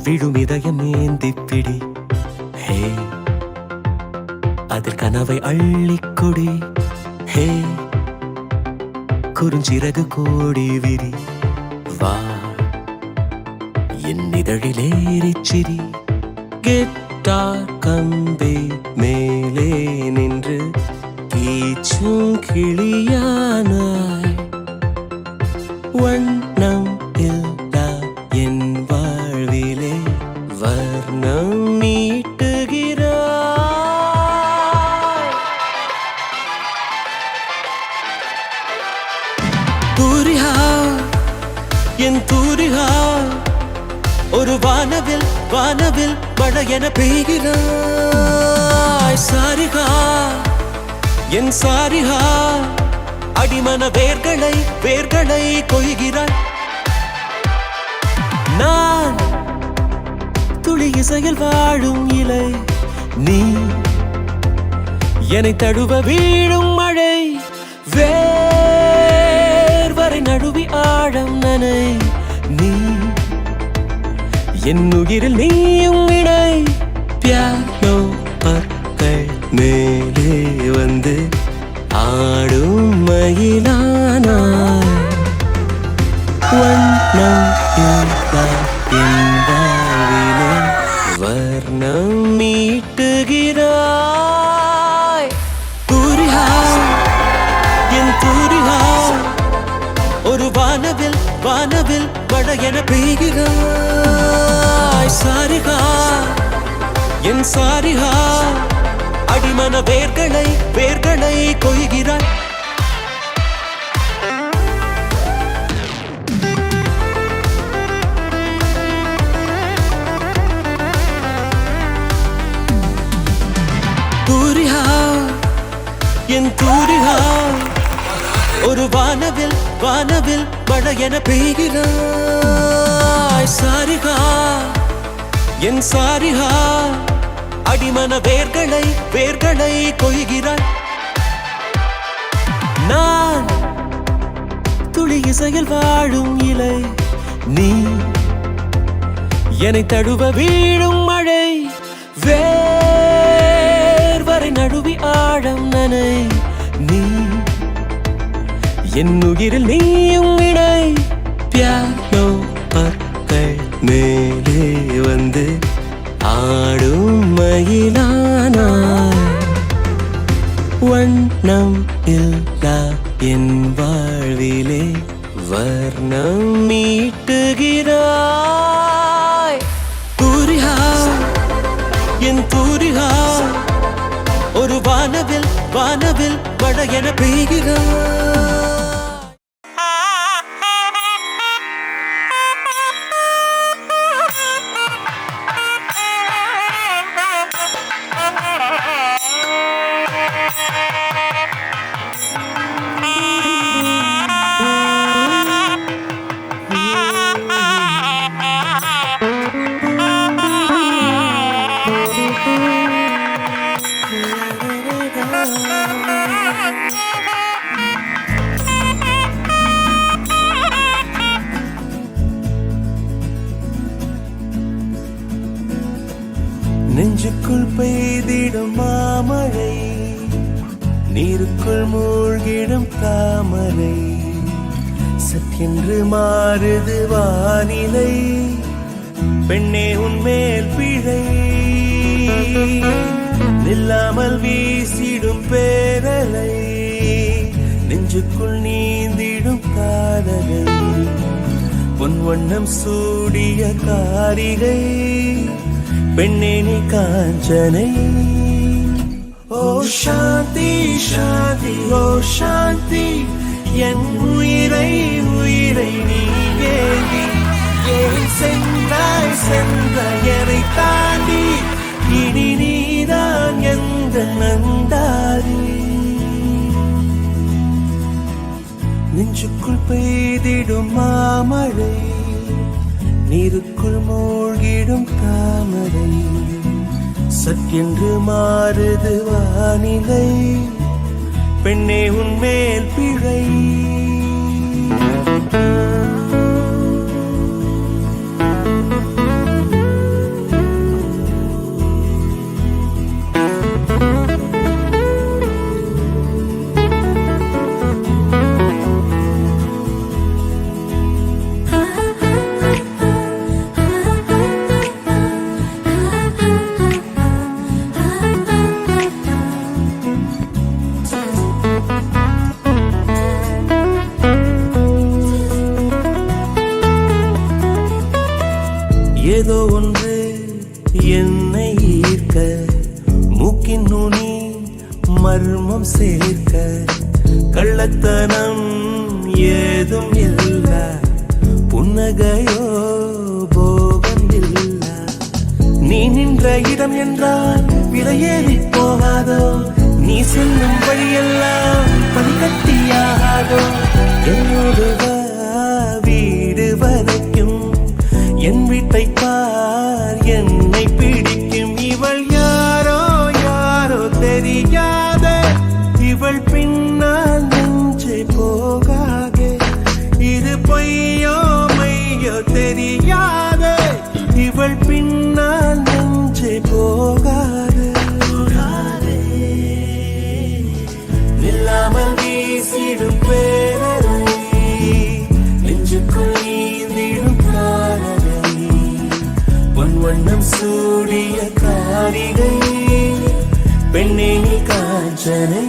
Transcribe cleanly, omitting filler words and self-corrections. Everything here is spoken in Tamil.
விழும் இதயம் ஏந்திப்பிடி. ஹே, அதில் கனவை அள்ளிக்கொடி. ஹே, குறுஞ்சிறகு கோடி விரி. வா என் இதழிலேறிச்சிரி. கிட்டார் கம்பி மேலே நின்று கீச்சும் கிளியானாய். வண்ணம் இல்லா என் வாழ்விலே வர்ணம் மீட்டுகிறாய். தூரிகா என் தூரிகா, ஒரு வானவில் வானவில் மழை என பெய்கிறாய். சாரிகா என் சாரிகா, அடிமன வேர்களை வேர்களை கொய்கிறாய். நான் துளி இசையில் வாழும் இலை, நீ என்னை தழுவ வீழும் மழை. வேர்வரை நழுவி ஆழம் நனை, நீ என் உயிரில் நீயும் இணை. பியானோ பற்கள் மேலே வந்து ஆடும் மயிலானாய். வண்ணம் இல்லா என் வாழ்விலே வர்ணம் மீட்டுகிறாய். தூரிகா என் தூரிகா, ஒரு வானவில் வானவில் மழை என பெய்கிறாய். சாரிகா என் சாரிகா, அடிமன வேர்களை வேர்களை கொய்கிறாய். தூரிகா என் தூரிகா, ஒரு வானவில் வானவில் மழை என பெய்கிறாய். சாரிகா என் சாரிகா, அடிமன வேர்களை வேர்களை கொய்கிறாய். நான் துளி இசையில் வாழும் இலை, நீ என்னை தழுவ வீழும் மழை. வேர்வரை நழுவி ஆழம் நனை, நீ என் உயிரில் நீயும் இணை. பியானோ பற்கள் மேலே வந்து ஆடும் மயிலானாய். வண்ணம் இல்லா என் வாழ்விலே வர்ணம் மீட்டுகிறாய். தூரிகா என் தூரிகா, ஒரு வானவில் வானவில் மழை என பெய்கிறாய். நெஞ்சுக்குள் பெய்திடும் மாமழை, நீருக்குள் மூழ்கிடும் தாமரை. சற்றென்று மாறுது வானிலை, பெண்ணே உன்மேல் பிழை. நில்லாமல் வீசிடும் பேரலை, நெஞ்சுக்குள் நீந்திடும் காதலை. பொன் வண்ணம் சூடிய காரிகை, பெண்ணே நீ காஞ்சனை. ஓ சாந்தி சாந்தி ஓ சாந்தி, என் உயிரை உயிரை நீ ஏந்தி ஏன் சென்றாய் சென்ற என்னை தாண்டி. இனி நீதான் எந்த நந்தாரி. நெஞ்சுக்குள் பெய்திடும் மாமழை, நீருக்குள் மூழ்கிடும் தாமரை. சற்றென்று மாறுது வானிலை, பெண்ணே உன்மேல் பிழை. ஏதோ ஒன்று என்னை ஈர்க்க, மூக்கின் நுனி மர்மம் சேர்க்க, கள்ளத்தனம் ஏதும் இல்ல, புன்னகையோ போகம் இல்ல. நீ நின்ற இடம் என்றால் விலையேறி போகாதோ, நீ செல்லும் வழியெல்லாம் பனிக்கட்டியாகாதோ. என்னோடு வா, வீடு வரைக்கும் என் வீட்டை பார், என்னை பிடிக்கும். இவள் யாரோ யாரோ தெரியாத, இவள் பின்னால் நெஞ்சே போகாதே. இது பொய்யோ மையோ தெரியாத, இவள் பின்னால் நெஞ்சே போகாதே. நில்லாமல் வீசிடும் பேரலை, நெஞ்சுக்குள் நீந்திடும் காலலை, பொன் வண்ணம் சூடிய காரிகை, பெண்ணே நீ காஞ்சனை.